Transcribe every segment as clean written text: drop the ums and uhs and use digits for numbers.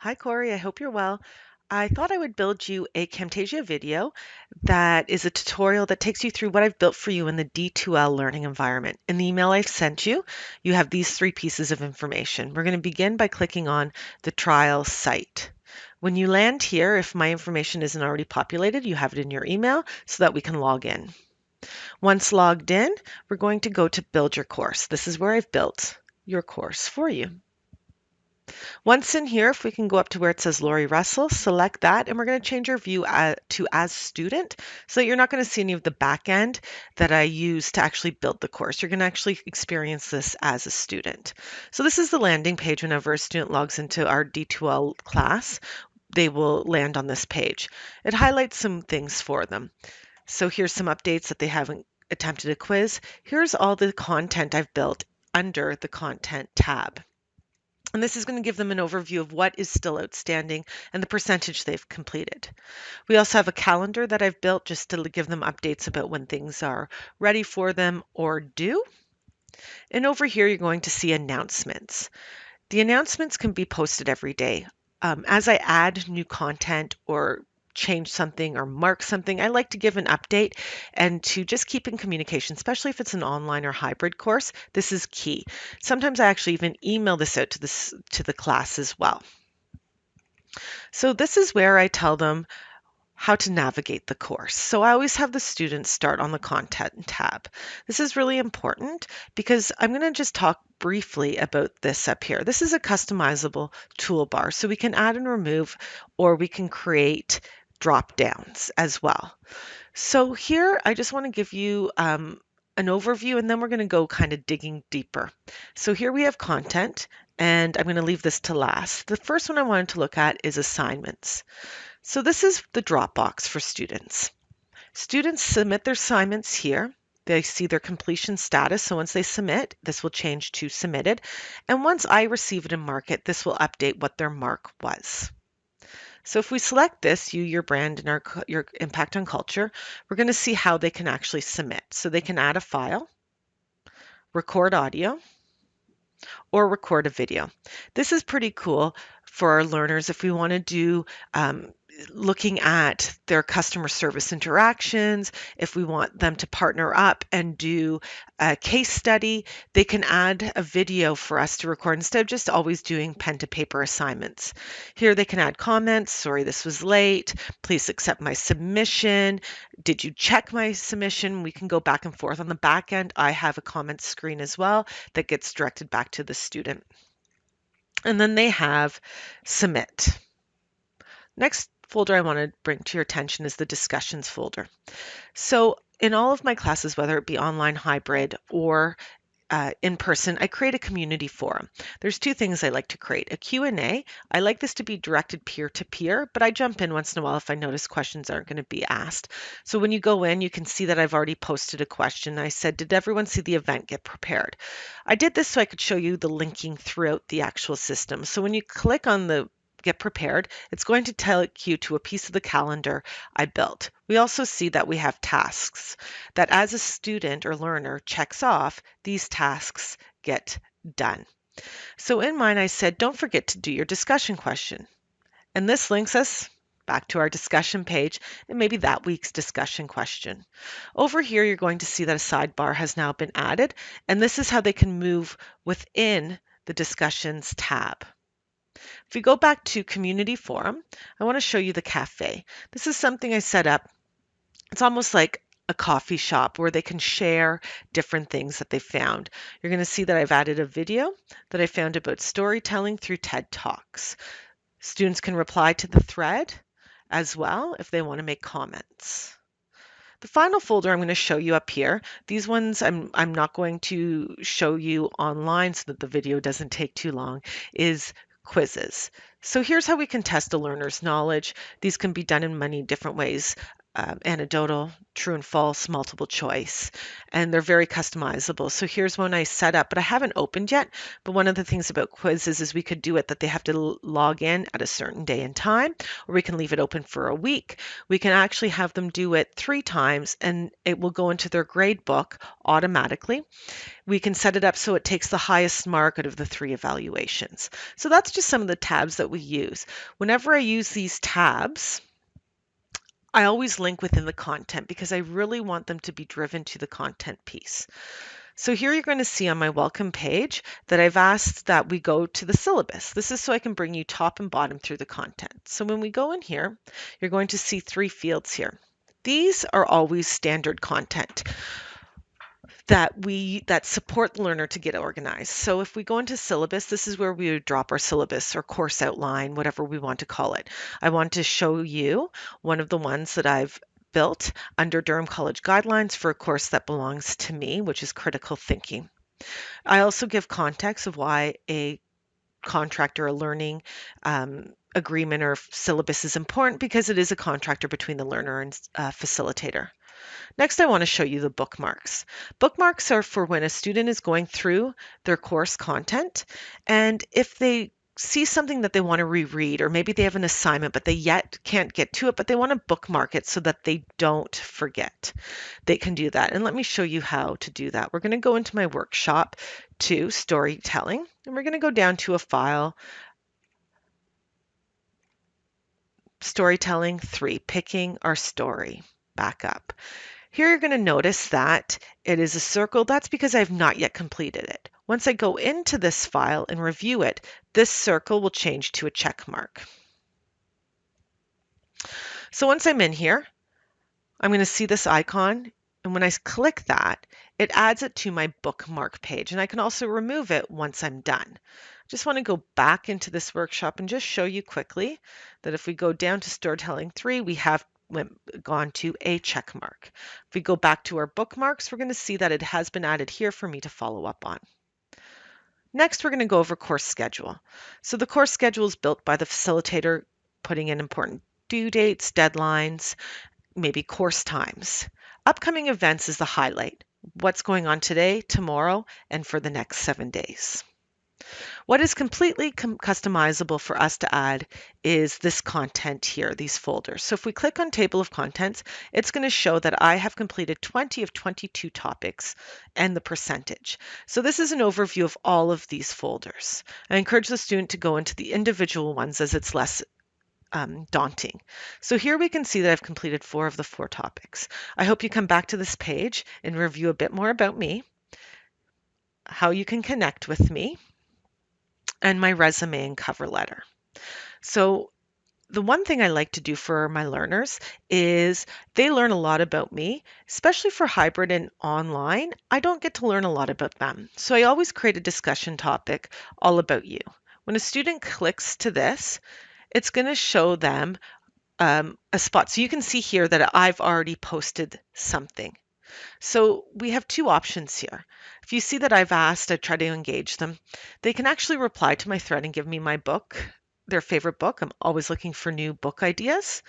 Hi, Corey. I hope you're well. I thought I would build you a Camtasia video that is a tutorial that takes you through what I've built for you in the D2L learning environment. In the email I've sent you, you have these three pieces of information. We're going to begin by clicking on the trial site. When you land here, if my information isn't already populated, you have it in your email so that we can log in. Once logged in, we're going to go to build your course. This is where I've built your course for you. Once in here, if we can go up to where it says Lori Russell, select that, and we're going to change our view to as student so that you're not going to see any of the back end that I use to actually build the course. You're going to actually experience this as a student. So this is the landing page whenever a student logs into our D2L class. They will land on this page. It highlights some things for them. So here's some updates that they haven't attempted a quiz. Here's all the content I've built under the Content tab. And this is going to give them an overview of what is still outstanding and the percentage they've completed. We also have a calendar that I've built just to give them updates about when things are ready for them or due. And over here, you're going to see announcements. The announcements can be posted every day. As I add new content or change something or mark something, I like to give an update and to just keep in communication, especially if it's an online or hybrid course. This is key. Sometimes I actually even email this out to the class as well. So this is where I tell them how to navigate the course. So I always have the students start on the Content tab. This is really important because I'm going to just talk briefly about this up here. This is a customizable toolbar, so we can add and remove, or we can create drop downs as well. So here I just want to give you an overview, and then we're going to go kind of digging deeper. So here we have content, and I'm going to leave this to last. The first one I wanted to look at is assignments. So this is the Dropbox for students. Students submit their assignments here. They see their completion status. So once they submit, this will change to submitted. And once I receive it and mark it, this will update what their mark was. So if we select this, you, your brand, and your impact on culture, we're going to see how they can actually submit. So they can add a file, record audio, or record a video. This is pretty cool for our learners if we want to do looking at their customer service interactions. If we want them to partner up and do a case study, they can add a video for us to record instead of just always doing pen to paper assignments. Here they can add comments. Sorry, this was late. Please accept my submission. Did you check my submission? We can go back and forth. On the back end, I have a comment screen as well that gets directed back to the student. And then they have submit. Next folder I want to bring to your attention is the discussions folder. So in all of my classes, whether it be online, hybrid, or in person, I create a community forum. There's two things I like to create. A Q&A. I like this to be directed peer-to-peer, but I jump in once in a while if I notice questions aren't going to be asked. So when you go in, you can see that I've already posted a question. I said, did everyone see the event Get Prepared? I did this so I could show you the linking throughout the actual system. So when you click on the Get Prepared, it's going to take you to a piece of the calendar I built. We also see that we have tasks that as a student or learner checks off, these tasks get done. So in mine, I said, don't forget to do your discussion question. And this links us back to our discussion page and maybe that week's discussion question. Over here, you're going to see that a sidebar has now been added, and this is how they can move within the discussions tab. If we go back to Community Forum, I want to show you the cafe. This is something I set up. It's almost like a coffee shop where they can share different things that they found. You're going to see that I've added a video that I found about storytelling through TED Talks. Students can reply to the thread as well if they want to make comments. The final folder I'm going to show you up here, these ones I'm not going to show you online so that the video doesn't take too long, is quizzes. So here's how we can test a learner's knowledge. These can be done in many different ways. anecdotal, true and false, multiple choice, and they're very customizable. So here's one I set up, but I haven't opened yet. But one of the things about quizzes is we could do it that they have to log in at a certain day and time, or we can leave it open for a week. We can actually have them do it 3 times and it will go into their grade book automatically. We can set it up so it takes the highest mark out of the 3 evaluations. So that's just some of the tabs that we use. Whenever I use these tabs, I always link within the content because I really want them to be driven to the content piece. So here you're going to see on my welcome page that I've asked that we go to the syllabus. This is so I can bring you top and bottom through the content. So when we go in here, you're going to see 3 fields here. These are always standard content that support the learner to get organized. So if we go into syllabus, this is where we would drop our syllabus or course outline, whatever we want to call it. I want to show you one of the ones that I've built under Durham College Guidelines for a course that belongs to me, which is critical thinking. I also give context of why a contract or a learning agreement or syllabus is important, because it is a contractor between the learner and facilitator. Next, I want to show you the bookmarks. Bookmarks are for when a student is going through their course content, and if they see something that they want to reread, or maybe they have an assignment but they yet can't get to it, but they want to bookmark it so that they don't forget, they can do that. And let me show you how to do that. We're going to go into my workshop to storytelling, and we're going to go down to a file, storytelling 3, picking our story, back up. Here you're going to notice that it is a circle. That's because I've not yet completed it. Once I go into this file and review it, this circle will change to a check mark. So once I'm in here, I'm going to see this icon, and when I click that, it adds it to my bookmark page, and I can also remove it once I'm done. Just want to go back into this workshop and just show you quickly that if we go down to Storytelling 3, we have gone to a check mark. If we go back to our bookmarks, we're going to see that it has been added here for me to follow up on. Next, we're going to go over course schedule. So the course schedule is built by the facilitator, putting in important due dates, deadlines, maybe course times. Upcoming events is the highlight. What's going on today, tomorrow, and for the next 7 days. What is completely customizable for us to add is this content here, these folders. So if we click on Table of Contents, it's going to show that I have completed 20 of 22 topics and the percentage. So this is an overview of all of these folders. I encourage the student to go into the individual ones as it's less daunting. So here we can see that I've completed 4 of the 4 topics. I hope you come back to this page and review a bit more about me, how you can connect with me, and my resume and cover letter. So the one thing I like to do for my learners is they learn a lot about me, especially for hybrid and online. I don't get to learn a lot about them. So I always create a discussion topic all about you. When a student clicks to this, it's going to show them a spot. So you can see here that I've already posted something. So we have 2 options here. If you see that I've asked, I try to engage them. They can actually reply to my thread and give me my book, their favorite book. I'm always looking for new book ideas.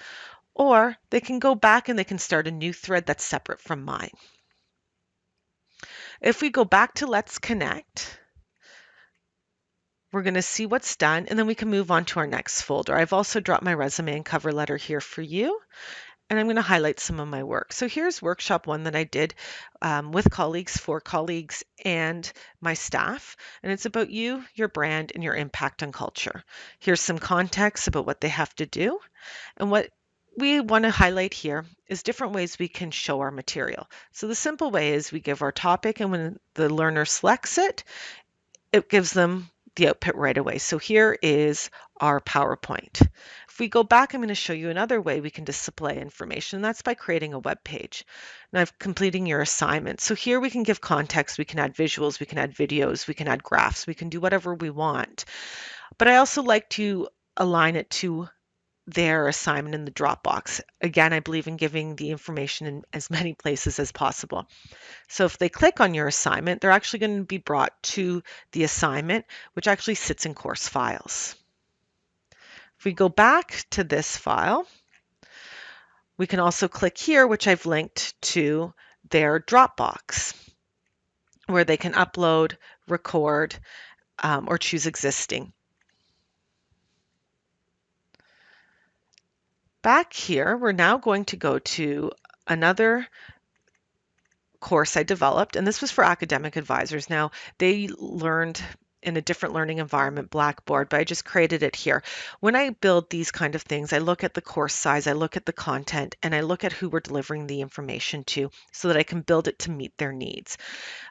Or they can go back and they can start a new thread that's separate from mine. If we go back to Let's Connect, we're going to see what's done, and then we can move on to our next folder. I've also dropped my resume and cover letter here for you. And I'm going to highlight some of my work. So here's workshop 1 that I did with colleagues, for colleagues and my staff. And it's about you, your brand, and your impact on culture. Here's some context about what they have to do. And what we want to highlight here is different ways we can show our material. So the simple way is we give our topic, and when the learner selects it, it gives them the output right away. So here is our PowerPoint. If we go back, I'm going to show you another way we can display information, and that's by creating a web page. Now, completing your assignment. So here we can give context, we can add visuals, we can add videos, we can add graphs, we can do whatever we want. But I also like to align it to their assignment in the Dropbox. Again, I believe in giving the information in as many places as possible. So if they click on your assignment, they're actually going to be brought to the assignment, which actually sits in course files. If we go back to this file, We can also click here, which I've linked to their Dropbox, where they can upload, record, or choose existing. Back here, we're now going to go to another course I developed, and this was for academic advisors. Now, they learned in a different learning environment, Blackboard, but I just created it here. When I build these kind of things, I look at the course size, I look at the content, and I look at who we're delivering the information to so that I can build it to meet their needs.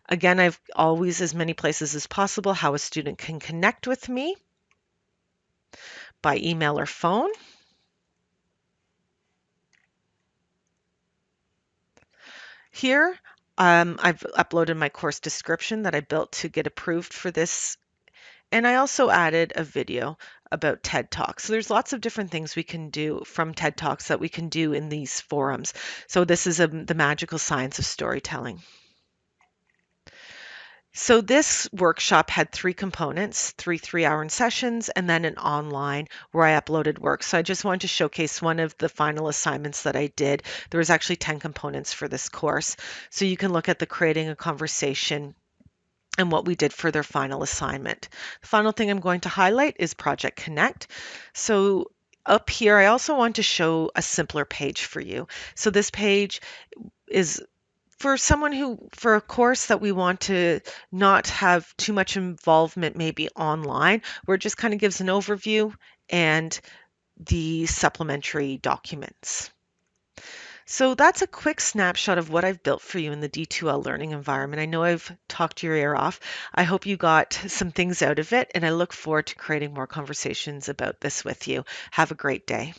Again, I've always, as many places as possible, how a student can connect with me by email or phone. Here, I've uploaded my course description that I built to get approved for this. And I also added a video about TED Talks. So there's lots of different things we can do from TED Talks that we can do in these forums. So this is the magical science of storytelling. So this workshop had three components, three-hour sessions, and then an online where I uploaded work. So I just wanted to showcase one of the final assignments that I did. There was actually 10 components for this course. So you can look at the creating a conversation and what we did for their final assignment. The final thing I'm going to highlight is Project Connect. So up here, I also want to show a simpler page for you. So this page is for someone for a course that we want to not have too much involvement maybe online, where it just kind of gives an overview and the supplementary documents. So that's a quick snapshot of what I've built for you in the D2L learning environment. I know I've talked your ear off. I hope you got some things out of it, and I look forward to creating more conversations about this with you. Have a great day.